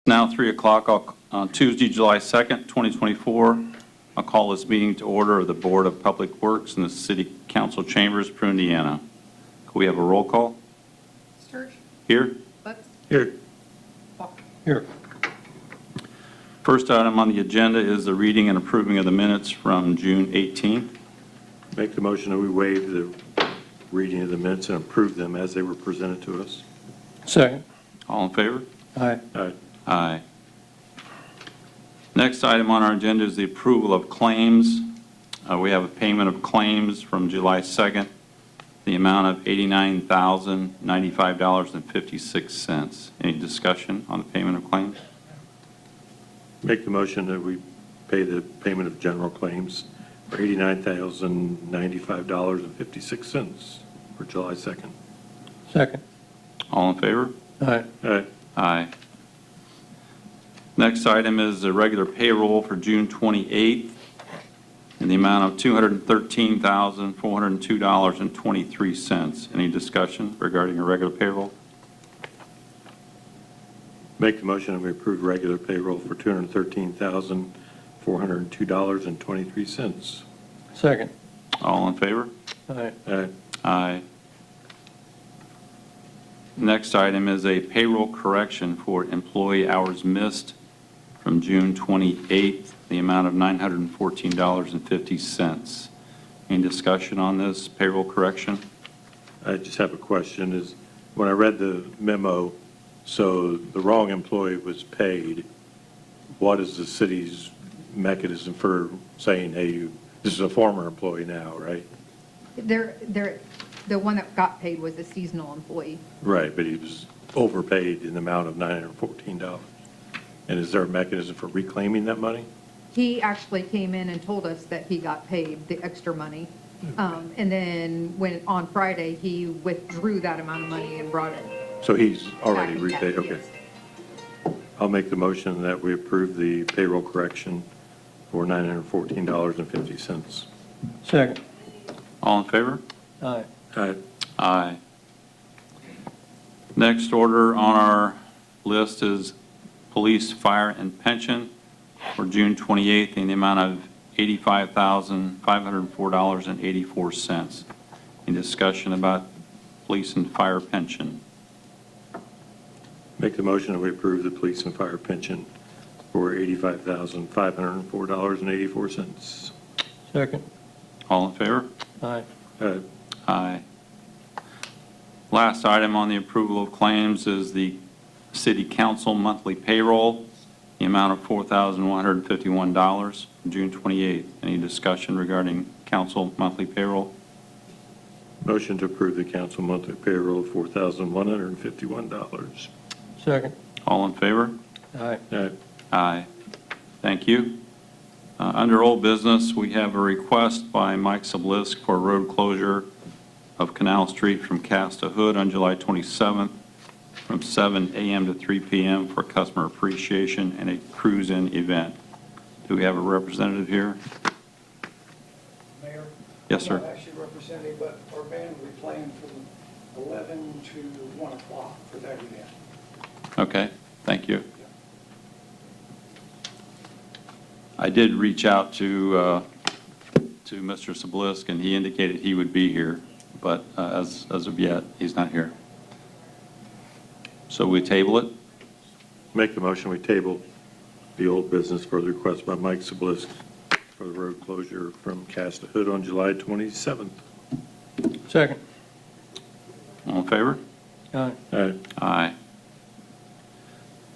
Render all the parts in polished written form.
Now 3 o'clock on Tuesday, July 2nd, 2024. I'll call this meeting to order of the Board of Public Works in the City Council Chambers, Peru, Indiana. Could we have a roll call? Sturge. Here? Butts. Here. Walker. Here. First item on the agenda is the reading and approving of the minutes from June 18th. Make the motion that we waive the reading of the minutes and approve them as they were presented to us. Second. All in favor? Aye. Aye. Aye. Next item on our agenda is the approval of claims. We have a payment of claims from July 2nd, the amount of $89,095.56. Any discussion on the payment of claims? Make the motion that we pay the payment of general claims for $89,095.56 for July 2nd. Second. All in favor? Aye. Aye. Aye. Next item is the regular payroll for June 28th in the amount of $213,402.23. Any discussion regarding a regular payroll? Make the motion that we approve regular payroll for $213,402.23. Second. All in favor? Aye. Aye. Aye. Next item is a payroll correction for employee hours missed from June 28th, the amount of $914.50. Any discussion on this payroll correction? I just have a question. Is when I read the memo, so the wrong employee was paid, what is the city's mechanism for saying, hey, this is a former employee now, right? The one that got paid was a seasonal employee. Right, but he was overpaid in the amount of $914. And is there a mechanism for reclaiming that money? He actually came in and told us that he got paid the extra money. And then on Friday, he withdrew that amount of money and brought it. So he's already back in repaid, cash, okay. yes. I'll make the motion that we approve the payroll correction for $914.50. Second. All in favor? Aye. Aye. Aye. Next order on our list is police, fire, and pension for June 28th in the amount of $85,504.84. Any discussion about police and fire pension? Make the motion that we approve the police and fire pension for $85,504.84. Second. All in favor? Aye. Aye. Aye. Last item on the approval of claims is the city council monthly payroll, the amount of $4,151, June 28th. Any discussion regarding council monthly payroll? Motion to approve the council monthly payroll of $4,151. Second. All in favor? Aye. Aye. Aye. Thank you. Under old business, we have a request by Mike Sublisk for a road closure of Canal Street from Cass to Hood on July 27th from 7 a.m. to 3 p.m. for customer appreciation and a cruise-in event. Do we have a representative here? Mayor? Yes, sir. I'm not actually representing, but our band will be playing from 11 to 1 o'clock for that event. Okay, thank you. I did reach out to Mr. Sublisk, and he indicated he would be here, but as of yet, he's not here. So we table it? Make the motion we table the old business for the request by Mike Sublisk for the road closure from Cass to Hood on July 27th. Second. All in favor? Aye. Aye. Aye.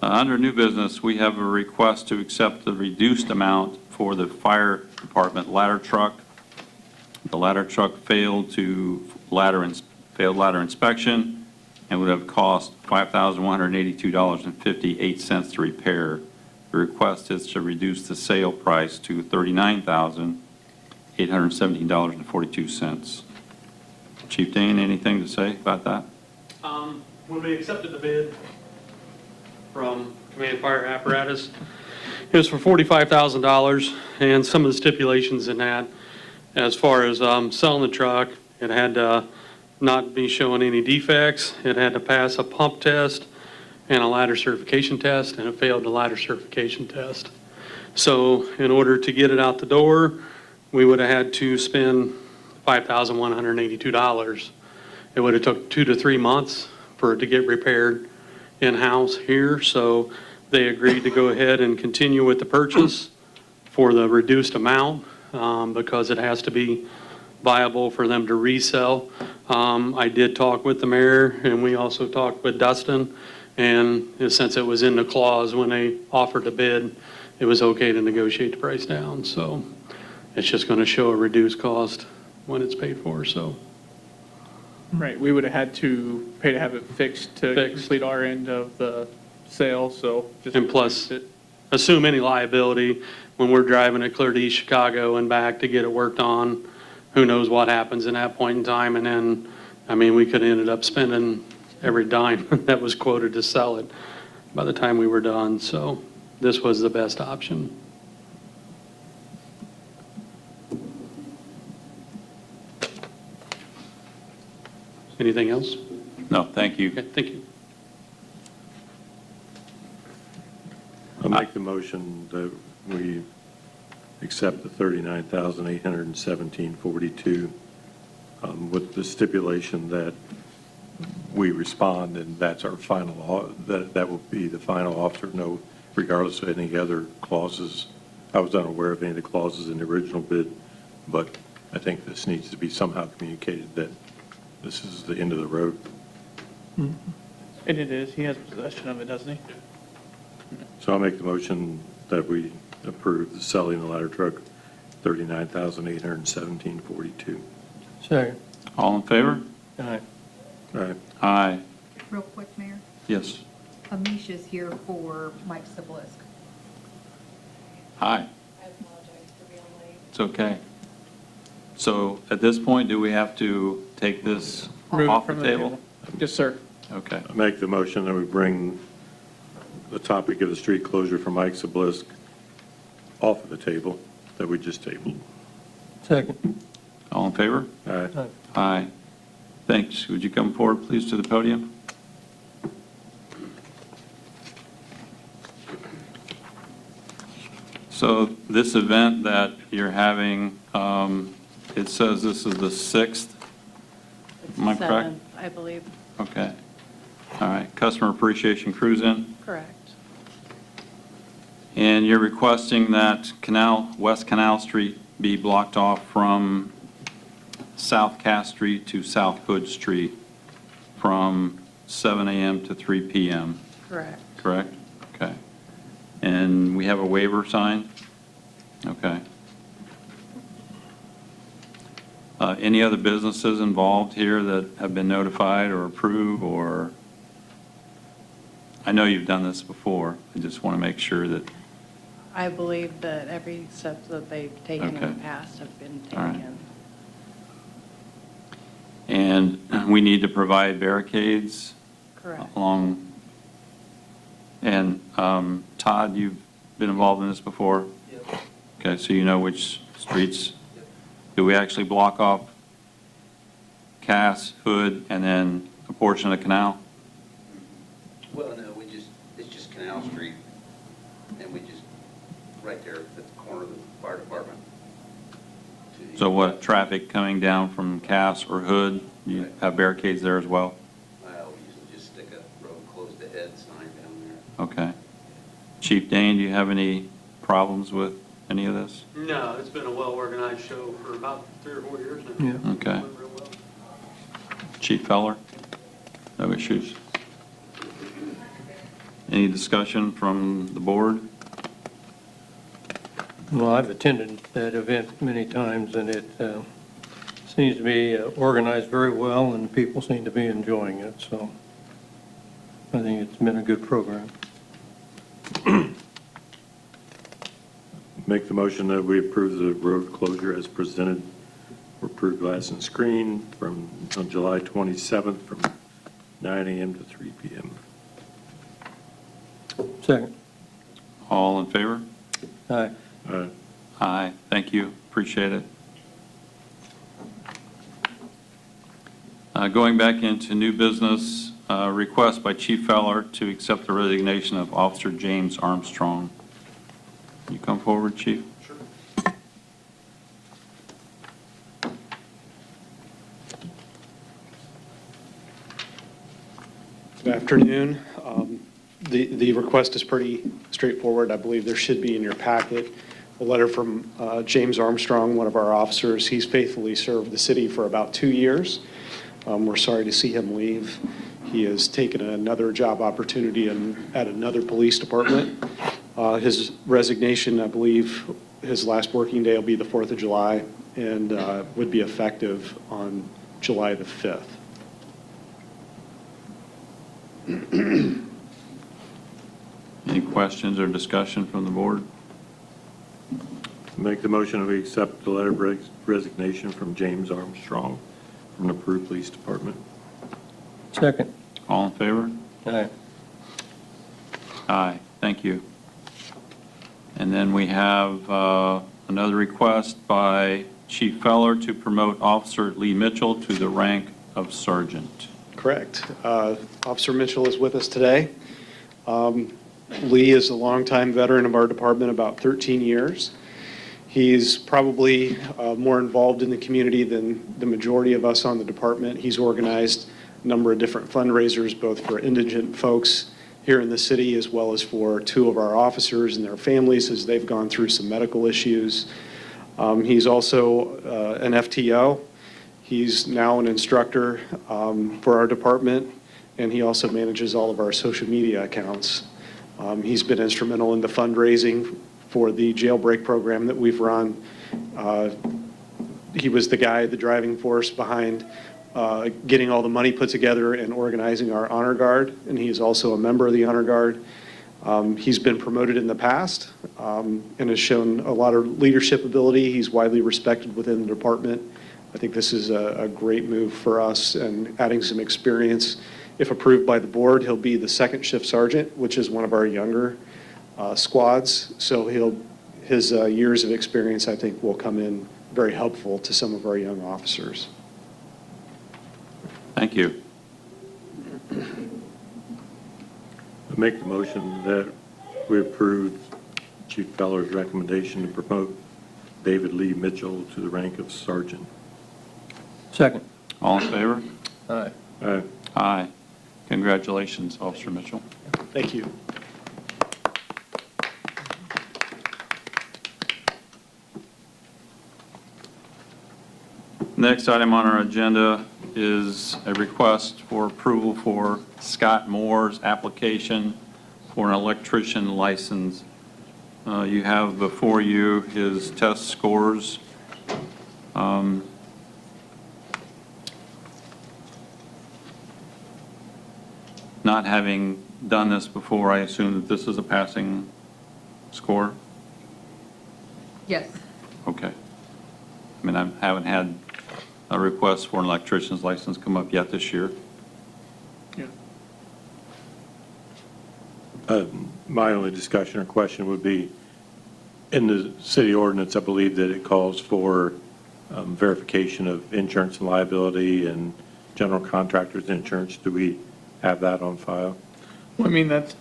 Under new business, we have a request to accept the reduced amount for the fire department ladder truck. The ladder truck failed ladder inspection and would have cost $5,182.58 to repair. The request is to reduce the sale price to $39,817.42. Chief Dane, anything to say about that? When we accepted the bid from Command Fire Apparatus, it was for $45,000, and some of the stipulations in that, as far as selling the truck, it had to not be showing any defects, it had to pass a pump test, and a ladder certification test, and it failed the ladder certification test. So in order to get it out the door, we would have had to spend $5,182. It would have took 2 to 3 months for it to get repaired in-house here, so they agreed to go ahead and continue with the purchase for the reduced amount, because it has to be viable for them to resell. I did talk with the mayor, and we also talked with Dustin, and since it was in the clause when they offered to bid, it was okay to negotiate the price down, so it's just going to show a reduced cost when it's paid for, so. Right, we would have had to pay to have it fixed to Fixed. complete our end of the sale, so. just And plus- fix it. Assume any liability when we're driving it clear to East Chicago and back to get it worked on. Who knows what happens in that point in time, and then, I mean, we could have ended up spending every dime that was quoted to sell it by the time we were done, so this was the best option. Anything else? No, thank you. Okay, thank you. I'll make the motion that we accept the $39,817.42 with the stipulation that we respond, and that's our final, that will be the final offer, no, regardless of any other clauses. I was unaware of any of the clauses in the original bid, but I think this needs to be somehow communicated that this is the end of the road. And it is, he has possession of it, doesn't he? So I'll make the motion that we approve the selling the ladder truck, $39,817.42. Second. All in favor? Aye. All right. Aye. Real quick, Mayor, Yes. Amisha's here for Mike Siblisk. Hi. I apologize for being late. It's okay. So at this point, do we have to take this Remove it off the from table? Yes, sir. Okay. I make the motion that we bring the topic of the street closure for Mike Zablisk off of the table that we just tabled. Second. All in favor? All right. Aye. Aye. Thanks. Would you come forward, please, to the podium? So this event that you're having, it says this is the 6th? It's Am I correct? 7th, I believe. Okay. All right. Customer Appreciation Cruise-In. Correct. And you're requesting that West Canal Street be blocked off from South Cass Street to South Hood Street from 7 a.m. to 3 p.m., Correct. correct? Okay. And we have a waiver signed? Okay. Any other businesses involved here that have been notified or approved, or? I know you've done this before. I just want to make sure that, I believe that every step that they've taken in Okay. the past have been All right. taken. and we need to provide barricades Correct. along, and Todd, you've been involved in this before? Yep. Okay, so you know which streets? Do we actually block off Cass, Hood, and then a portion of the canal? Well, no, it's just Canal Street, and we just, right there at the corner of the fire department. to the- So what, traffic coming down from Cass or Hood, you Right. have barricades there as well? Well, we usually just stick a road closed ahead sign down there. Okay. Chief Dane, do you have any problems with any of this? No, it's been a well-organized show for about 3 or 4 years now. Yeah. Okay. Went real well. Chief Feller? No issues? Any discussion from the board? Well, I've attended that event many times, and it seems to be organized very well, and people seem to be enjoying it, so I think it's been a good program. Make the motion that we approve the road closure as presented for approved glass and screen on July 27th from 9 a.m. to 3 p.m. Second. All in favor? Aye. All right. Aye, thank you, appreciate it. Going back into new business, request by Chief Feller to accept the resignation of Officer James Armstrong. Can you come forward, Chief? Good afternoon. The request is pretty straightforward. I believe there should be in your packet a letter from James Armstrong, one of our officers. He's faithfully served the city for about 2 years. We're sorry to see him leave. He has taken another job opportunity at another police department. His resignation, I believe, his last working day will be the 4th of July and would be effective on July the 5th. Any questions or discussion from the board? Make the motion that we accept the letter of resignation from James Armstrong from the Peru Police Department. Second. All in favor? Aye. Aye, thank you. And then we have another request by Chief Feller to promote Officer Lee Mitchell to the rank of sergeant. Correct. Officer Mitchell is with us today. Lee is a longtime veteran of our department, about 13 years. He's probably more involved in the community than the majority of us on the department. He's organized a number of different fundraisers, both for indigent folks here in the city as well as for 2 of our officers and their families as they've gone through some medical issues. He's also an FTO. He's now an instructor for our department, and he also manages all of our social media accounts. He's been instrumental in the fundraising for the jailbreak program that we've run. He was the guy, the driving force behind getting all the money put together and organizing our honor guard, and he is also a member of the honor guard. He's been promoted in the past and has shown a lot of leadership ability. He's widely respected within the department. I think this is a great move for us and adding some experience. If approved by the board, he'll be the second shift sergeant, which is one of our younger squads. So his years of experience, I think, will come in very helpful to some of our young officers. Thank you. I make the motion that we approve Chief Feller's recommendation to promote David Lee Mitchell to the rank of sergeant. Second. All in favor? Aye. Aye. Congratulations, Officer Mitchell. Thank you. Next item on our agenda is a request for approval for Scott Moore's application for an electrician license. You have before you his test scores. Not having done this before, I assume that this is a passing score? Yes. Okay. I mean, I haven't had a request for an electrician's license come up yet this year. Yeah. My only discussion or question would be, in the city ordinance, I believe that it calls for verification of insurance and liability and general contractors insurance. Do we have that on file? Well, I mean, that's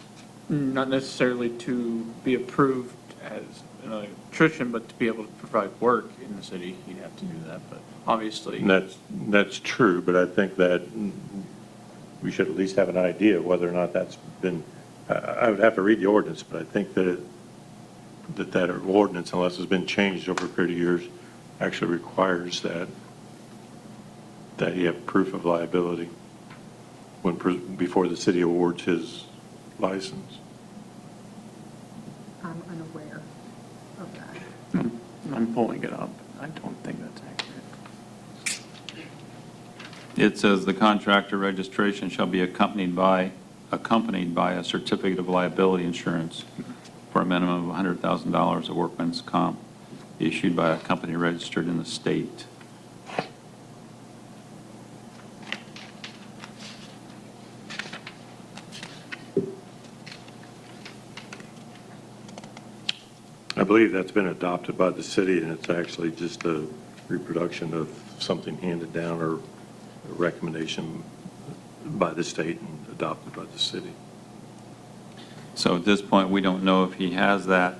not necessarily to be approved as an electrician, but to be able to provide work in the city, you'd have to do that, but obviously. And that's true, but I think that we should at least have an idea of whether or not that's been, I would have to read the ordinance, but I think that that ordinance, unless it's been changed over a period of years, actually requires that you have proof of liability before the city awards his license. I'm unaware of that. I'm pulling it up. I don't think that's accurate. It says the contractor registration shall be accompanied by a certificate of liability insurance for a minimum of $100,000 of workman's comp issued by a company registered in the state. I believe that's been adopted by the city, and it's actually just a reproduction of something handed down or a recommendation by the state and adopted by the city. So at this point, we don't know if he has that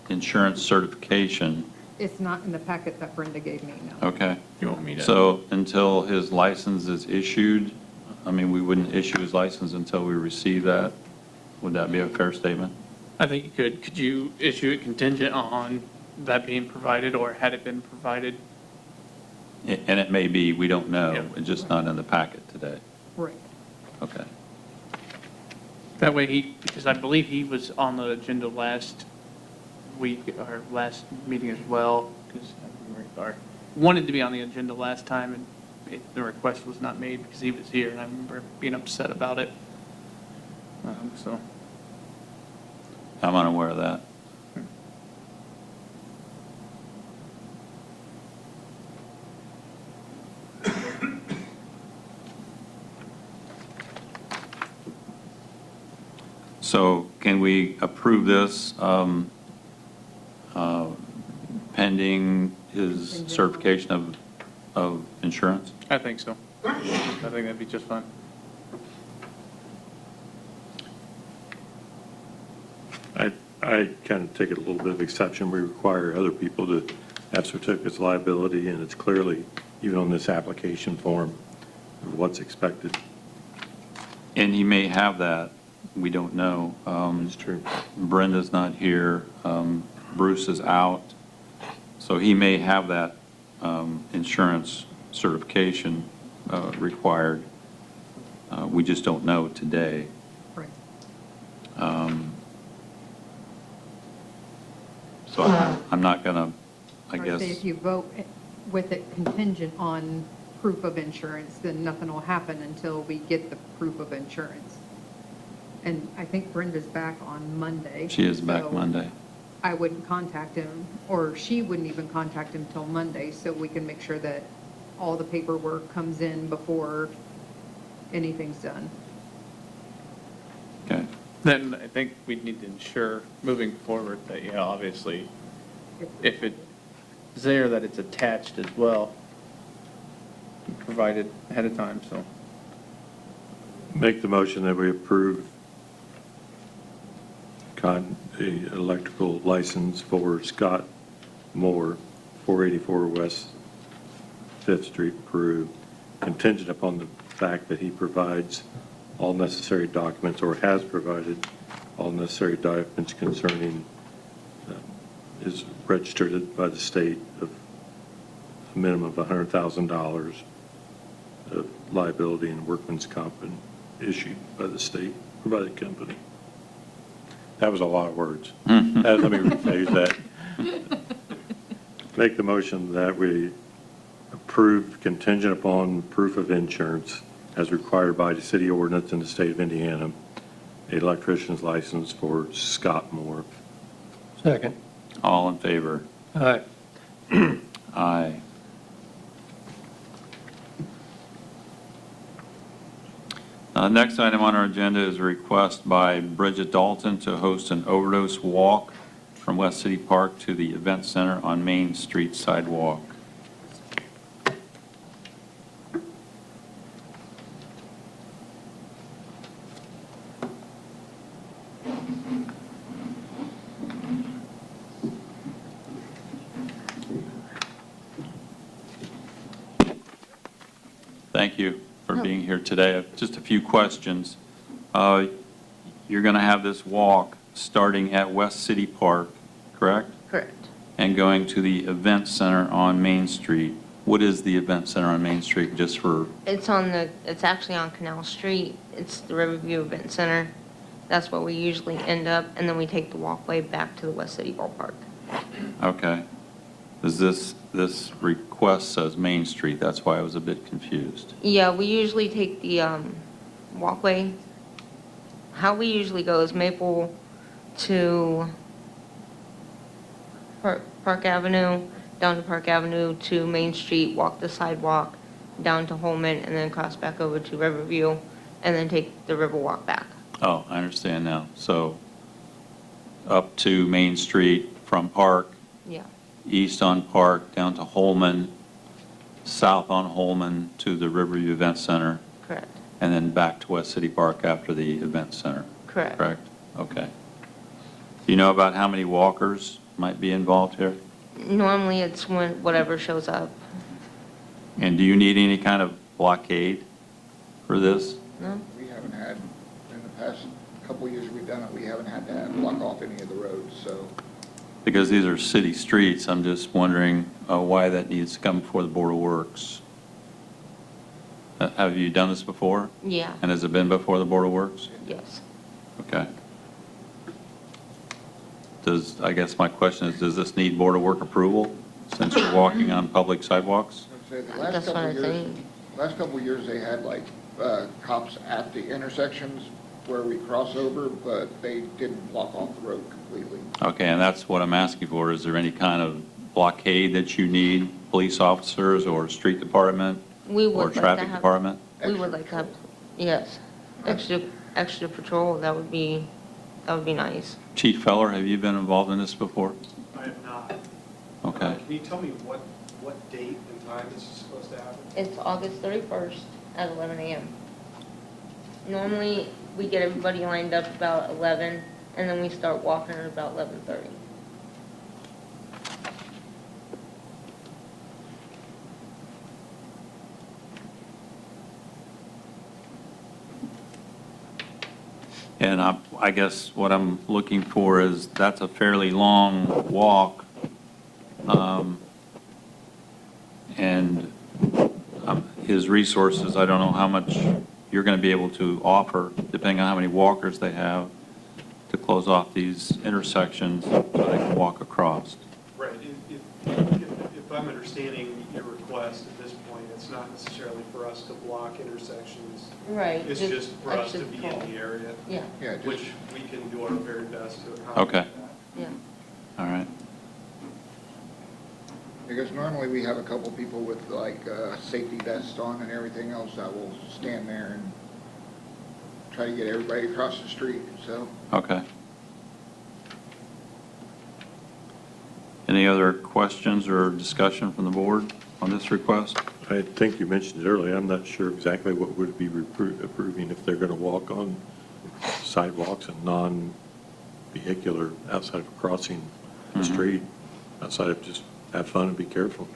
insurance certification. It's not in the packet that Brenda gave me, no. Okay. You want me to? So until his license is issued, I mean, we wouldn't issue his license until we receive that. Would that be a fair statement? I think you could. Could you issue it contingent on that being provided, or had it been provided? And it may be, we don't know. Yeah. It's just not in the packet today. Right. Okay. That way because I believe he was on the agenda last week, or last meeting as well, because wanted to be on the agenda last time, and the request was not made because he was here, and I remember being upset about it. So, I'm unaware of that. So can we approve this pending his certification of insurance? I think so. I think that'd be just fine. I kind of take it a little bit of exception. We require other people to have certificates of liability, and it's clearly, even on this application form, what's expected. And he may have that. We don't know. It's true. Brenda's not here. Bruce is out. So he may have that insurance certification required. We just don't know today. Right. So I'm not going to, I Or say guess, if you vote with it contingent on proof of insurance, then nothing will happen until we get the proof of insurance. And I think Brenda's back on Monday. she is back so Monday. I wouldn't contact him, or she wouldn't even contact him till Monday, so we can make sure that all the paperwork comes in before anything's done. Okay. Then I think we'd need to ensure, moving forward, that, yeah, obviously, if it's there, that it's attached as well, provided ahead of time, so. Make the motion that we approve the electrical license for Scott Moore, 484 West 5th Street, Peru, contingent upon the fact that he provides all necessary documents, or has provided all necessary documents concerning, is registered by the state of a minimum of $100,000 of liability and workman's comp issued by the state, or by the company. That was a lot of words. Let me rephrase that. Make the motion that we approve contingent upon proof of insurance as required by the city ordinance in the state of Indiana, an electrician's license for Scott Moore. Second. All in favor? Aye. Aye. Next item on our agenda is a request by Bridget Dalton to host an overdose walk from West City Park to the Event Center on Main Street sidewalk. Thank you for being here today. Just a few questions. You're going to have this walk starting at West City Park, correct? Correct. And going to the Event Center on Main Street. What is the Event Center on Main Street, just for, It's actually on Canal Street. It's the Riverview Event Center. That's where we usually end up, and then we take the walkway back to the West City Ballpark. okay. Is this request says Main Street, that's why I was a bit confused. Yeah, we usually take the walkway. How we usually go is Maple to Park Avenue, down to Park Avenue to Main Street, walk the sidewalk, down to Holman, and then cross back over to Riverview, and then take the Riverwalk back. Oh, I understand now. So up to Main Street from Park, Yeah. east on Park, down to Holman, south on Holman to the Riverview Event Center, Correct. and then back to West City Park after the event center, Correct. correct? Okay. Do you know about how many walkers might be involved here? Normally, it's when whatever shows up. And do you need any kind of blockade for this? No? We haven't had, in the past couple of years we've done it, we haven't had to block off any of the roads, so. Because these are city streets, I'm just wondering why that needs to come before the Board of Works. Have you done this before? Yeah. And has it been before the Board of Works? Yes. Okay. I guess my question is, does this need Board of Work approval since you're walking on public sidewalks? I'd say the last That's what couple I of years, think. last couple of years, they had like cops at the intersections where we cross over, but they didn't block off the road completely. Okay, and that's what I'm asking for. Is there any kind of blockade that you need, police officers or street department We would or like to traffic have- department? We would like to have, yes, extra patrol, that would be nice. Chief Feller, have you been involved in this before? I have not. Okay. Can you tell me what date and time this is supposed to happen? It's August 31st at 11 a.m. Normally, we get everybody lined up about 11, and then we start walking at about 11:30. And I guess what I'm looking for is, that's a fairly long walk. And his resources, I don't know how much you're going to be able to offer, depending on how many walkers they have, to close off these intersections so they can walk across. Right, if I'm understanding your request at this point, it's not necessarily for us to block intersections. Right. It's just for us extra to be in patrol. the area, Yeah, Yeah, just, which we can do our very best to accommodate Okay. that. yeah. All right. because normally we have a couple people with like safety vests on and everything else that will stand there and try to get everybody across the street, so. Okay. Any other questions or discussion from the board on this request? I think you mentioned it earlier, I'm not sure exactly what would be approving if they're going to walk on sidewalks and non-vehicular outside of crossing the street, outside of just have fun and be careful.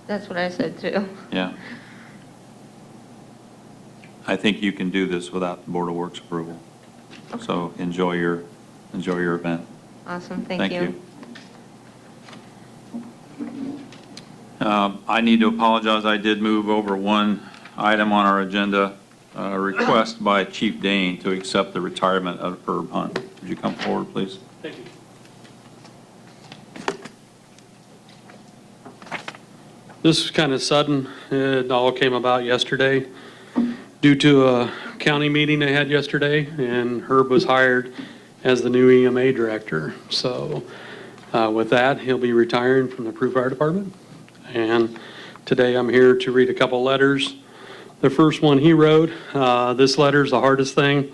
That's what I said too. Yeah. I think you can do this without the Board of Works approval. So enjoy your event. Awesome, thank you. I need to apologize, I did move over one item on our agenda, a request by Chief Dane to accept the retirement of Herb Hunt. Would you come forward, please? Thank you. This is kind of sudden. It all came about yesterday due to a county meeting they had yesterday, and Herb was hired as the new EMA director. So with that, he'll be retiring from the Peru Fire Department. And today I'm here to read a couple letters. The first one he wrote, this letter is the hardest thing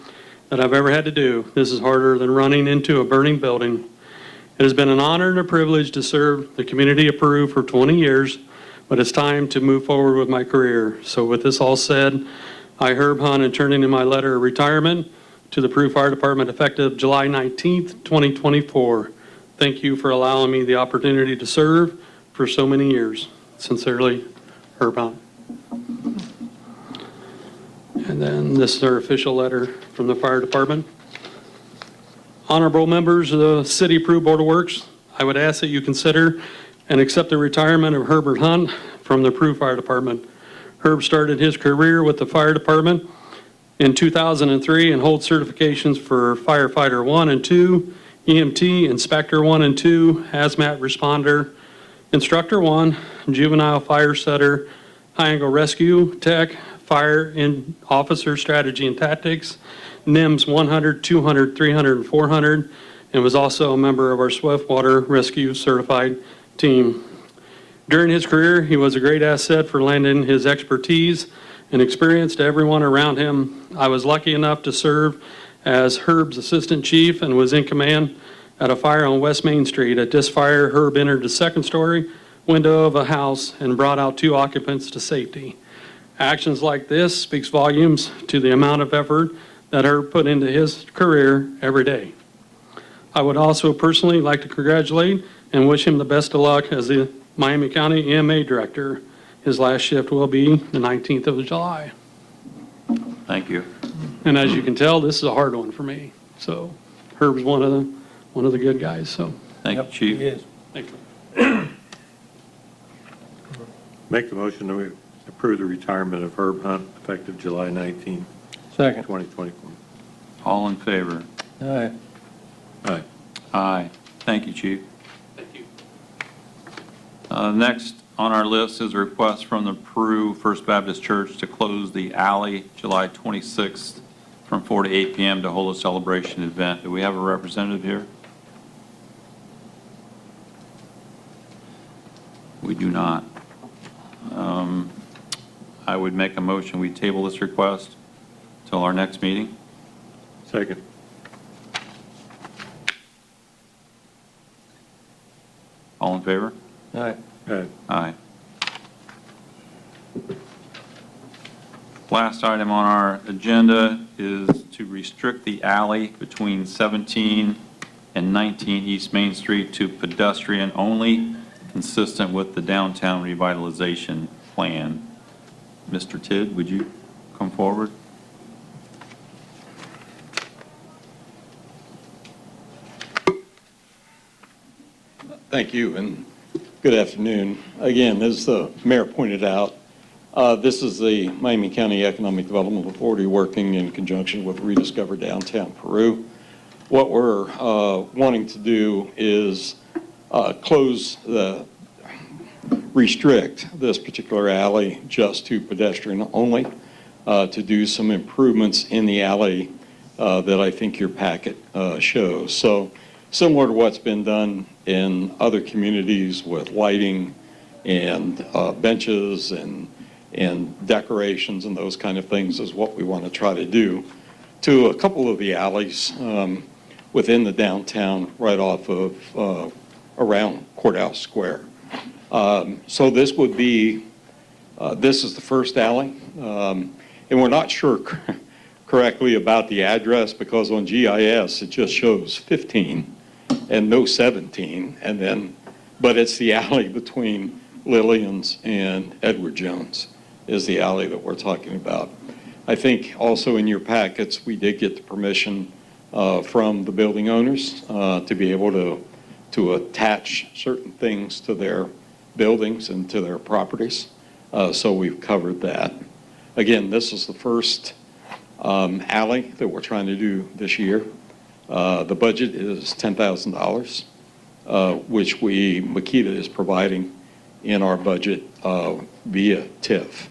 that I've ever had to do. This is harder than running into a burning building. It has been an honor and a privilege to serve the community of Peru for 20 years, but it's time to move forward with my career. So with this all said, I, Herb Hunt, am turning in my letter of retirement to the Peru Fire Department effective July 19th, 2024. Thank you for allowing me the opportunity to serve for so many years. Sincerely, Herb Hunt. And then this is our official letter from the fire department. Honorable members of the City of Peru Board of Works, I would ask that you consider and accept the retirement of Herbert Hunt from the Peru Fire Department. Herb started his career with the fire department in 2003 and holds certifications for firefighter 1 and 2, EMT, inspector 1 and 2, hazmat responder, instructor 1, juvenile fire setter, high angle rescue tech, fire in officer strategy and tactics, NIMS 100, 200, 300, and 400, and was also a member of our Swiftwater Rescue Certified team. During his career, he was a great asset for lending his expertise and experience to everyone around him. I was lucky enough to serve as Herb's assistant chief and was in command at a fire on West Main Street. At this fire, Herb entered the second story window of a house and brought out 2 occupants to safety. Actions like this speaks volumes to the amount of effort that Herb put into his career every day. I would also personally like to congratulate and wish him the best of luck as the Miami County EMA Director. His last shift will be the 19th of July. Thank you. And as you can tell, this is a hard one for me. So Herb's one of the good guys, so Thank you, Yep, Chief. he is. thank you. Make the motion that we approve the retirement of Herb Hunt effective July 19, Second. 2024. All in favor? Aye. Aye. Aye. Thank you, Chief. Thank you. Next on our list is a request from the Peru First Baptist Church to close the alley July 26th from 4 to 8 p.m. to hold a celebration event. Do we have a representative here? We do not. I would make a motion, we table this request till our next meeting. Second. All in favor? Aye. Aye. Aye. Last item on our agenda is to restrict the alley between 17 and 19 East Main Street to pedestrian only, consistent with the downtown revitalization plan. Mr. Tidd, would you come forward? Thank you, and good afternoon. Again, as the mayor pointed out, this is the Miami County Economic Development Authority working in conjunction with Rediscover Downtown Peru. What we're wanting to do is restrict this particular alley just to pedestrian only, to do some improvements in the alley that I think your packet shows. So similar to what's been done in other communities with lighting and benches and decorations and those kind of things is what we want to try to do to a couple of the alleys within the downtown right off of around Courthouse Square. So this would be, this is the first alley, and we're not sure correctly about the address because on GIS it just shows 15 and no 17, and then, but it's the alley between Lillian's and Edward Jones is the alley that we're talking about. I think also in your packets we did get the permission from the building owners to be able to attach certain things to their buildings and to their properties. So we've covered that. Again, this is the first alley that we're trying to do this year. The budget is $10,000, which Makita is providing in our budget via TIF.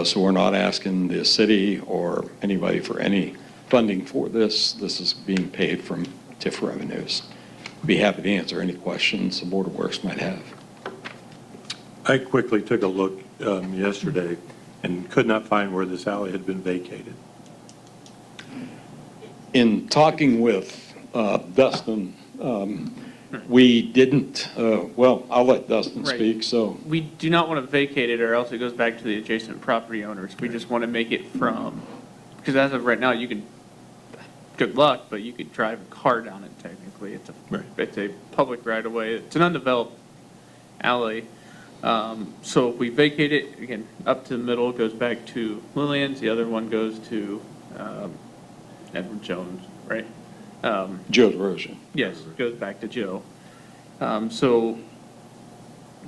So we're not asking the city or anybody for any funding for this. This is being paid from TIF revenues. Be happy to answer any questions the Board of Works might have. I quickly took a look yesterday and could not find where this alley had been vacated. In talking with Dustin, we didn't, well, I'll let Dustin Right. speak, so. We do not want to vacate it, or else it goes back to the adjacent property owners. We just want to make it from, because as of right now, you can, good luck, but you could drive a car down it technically. It's a public right of way. It's an undeveloped alley. So if we vacate it, again, up to the middle, it goes back to Lillian's. The other one goes to Edward Jones, right? Joe DeRosa. Yes, goes back to Joe. So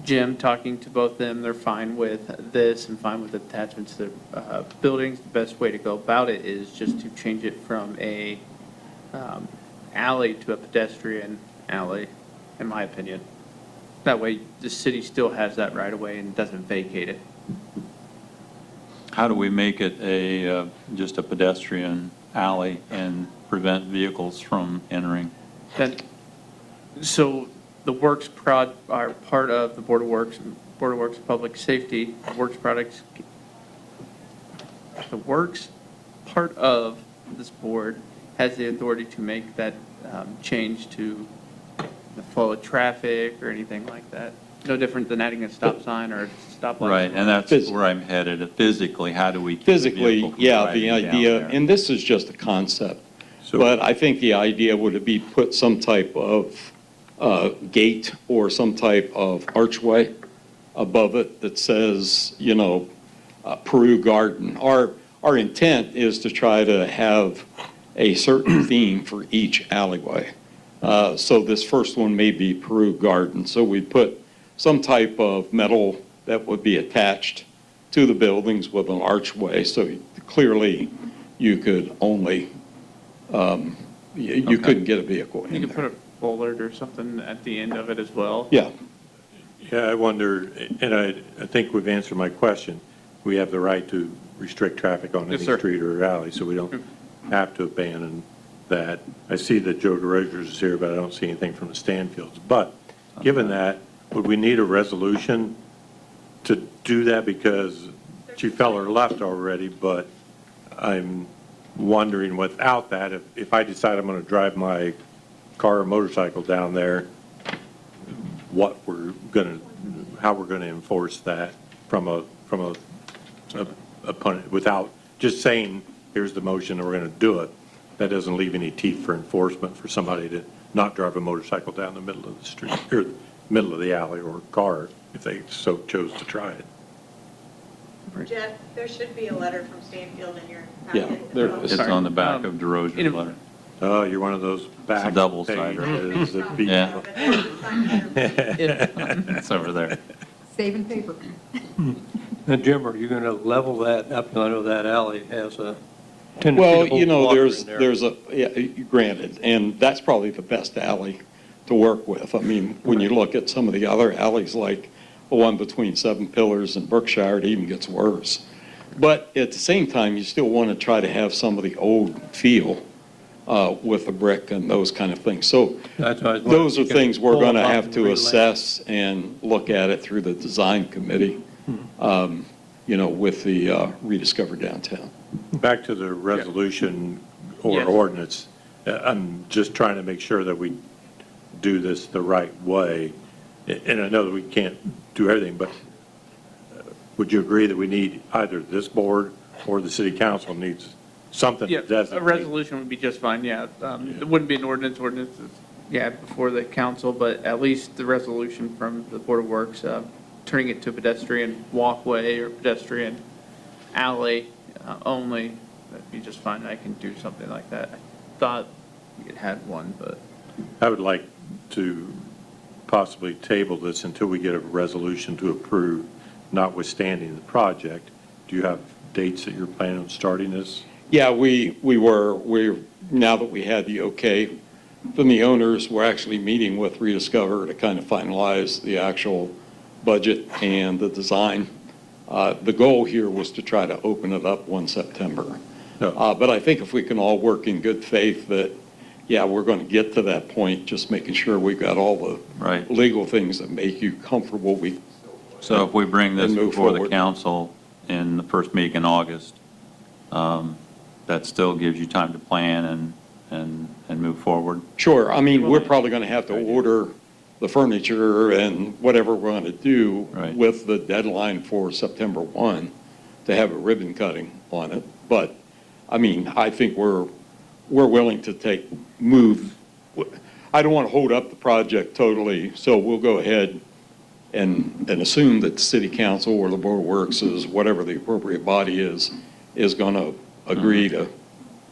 Jim, talking to both them, they're fine with this and fine with attachments to buildings. The best way to go about it is just to change it from a alley to a pedestrian alley, in my opinion. That way, the city still has that right of way and doesn't vacate it. How do we make it just a pedestrian alley and prevent vehicles from entering? So the works are part of the Board of Works Public Safety. Works products, the works part of this board has the authority to make that change to the flow of traffic or anything like that. No different than adding a stop sign or stoplights. Right, and that's Phys- where I'm headed. Physically, how do we keep a Physically, vehicle from yeah, the driving down idea, there? and this is just a concept, So- but I think the idea would be put some type of gate or some type of archway above it that says, you know, Peru Garden. Our intent is to try to have a certain theme for each alleyway. So this first one may be Peru Garden. So we put some type of metal that would be attached to the buildings with an archway. So clearly, you could only, you Okay. couldn't get a vehicle You in could put there. a bollard or something at the end of it as well. Yeah, Yeah, I wonder, and I think we've answered my question. We have the right to restrict traffic on Yes, any sir. street or alley, so we don't have to abandon that. I see that Joe DeRozier's is here, but I don't see anything from the Stanfields. But given that, would we need a resolution to do that? Because Chief Feller left already, but I'm wondering without that, if I decide I'm going to drive my car or motorcycle down there, what we're going to, how we're going to enforce that from a opponent, without just saying, here's the motion and we're going to do it. That doesn't leave any teeth for enforcement for somebody to not drive a motorcycle down the middle of the street, or middle of the alley or car, if they so chose to try it. Jeff, there should be a letter from Stanfield in your Yeah, packet. there it is. It's on the back of DeRozier's letter. Oh, you're one of those back double-sided. pages that beat- Yeah. Yeah. It's over there. Saving paper. Now, Jim, are you going to level that up? I know that alley has a tendency well, to hold you know, water there's, in there. there's a, yeah, granted, and that's probably the best alley to work with. I mean, when you look at some of the other alleys, like the one between Seven Pillars and Berkshire, it even gets worse. But at the same time, you still want to try to have some of the old feel with the brick and those kind of things. So That's why I was wondering those if are you can things we're pull going to them up have and to relay. assess and look at it through the design committee, you know, with the Rediscover Downtown. Back to the resolution or Yes. ordinance, I'm just trying to make sure that we do this the right way. And I know that we can't do everything, but would you agree that we need either this board or the city council needs something Yeah, to designate? a resolution would be just fine, yeah. It wouldn't be an ordinance is, yeah, before the council, but at least the resolution from the Board of Works, turning it to pedestrian walkway or pedestrian alley only, that'd be just fine. I can do something like that. I thought we had one, but I would like to possibly table this until we get a resolution to approve, notwithstanding the project. Do you have dates that you're planning on starting this? Yeah, we're, now that we had the okay from the owners, we're actually meeting with Rediscover to kind of finalize the actual budget and the design. The goal here was to try to open it up 1 September. No. But I think if we can all work in good faith that, yeah, we're going to get to that point, just making sure we've got all the Right. legal things that make you comfortable. So if we bring this And move before the forward. council in the first meeting in August, that still gives you time to plan and move forward? Sure, I mean, we're probably going to have to order the furniture and whatever we're going to do Right. with the deadline for September 1 to have a ribbon cutting on it. But, I mean, I think we're willing to move. I don't want to hold up the project totally, so we'll go ahead and assume that the city council or the board of works is, whatever the appropriate body is going to agree to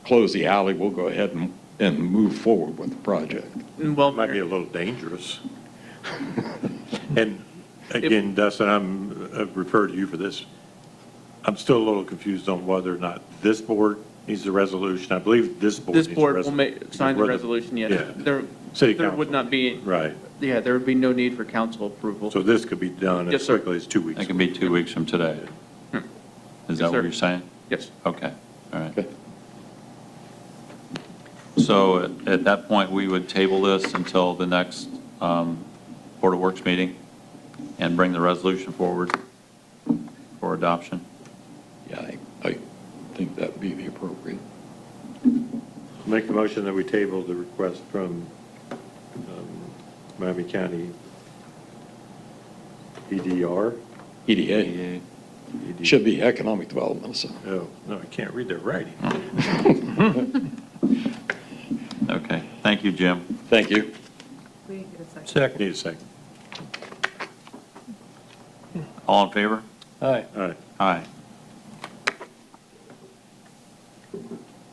close the alley. We'll go ahead and move forward with the project. well, Might be a little dangerous. And again, Dustin, I've referred to you for this. I'm still a little confused on whether or not this board needs a resolution. I believe this board needs this a board will resolution. sign the resolution, yes. Yeah. There City there council. would not be, Right. yeah, there would be no need for council approval. So this could be done Yes, as sir. quickly as 2 weeks. That can be 2 weeks from today. Is Yes, that sir. what you're saying? Yes. Okay, all right. Okay. So at that point, we would table this until the next Board of Works meeting and bring the resolution forward for adoption? Yeah, I think that'd be the appropriate. Make the motion that we table the request from Miami County PDR EDA. Should be economic development, so. Oh, no, I can't read their writing. Okay, thank you, Jim. Thank you. We didn't get a second. Second. Need a second. All in favor? Aye. All right. Aye.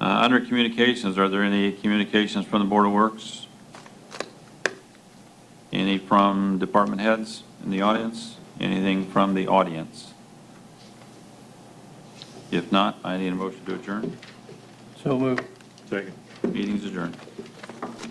Under communications, are there any communications from the Board of Works? Any from department heads in the audience? Anything from the audience? If not, I need a motion to adjourn. So moved. Second. Meeting's adjourned.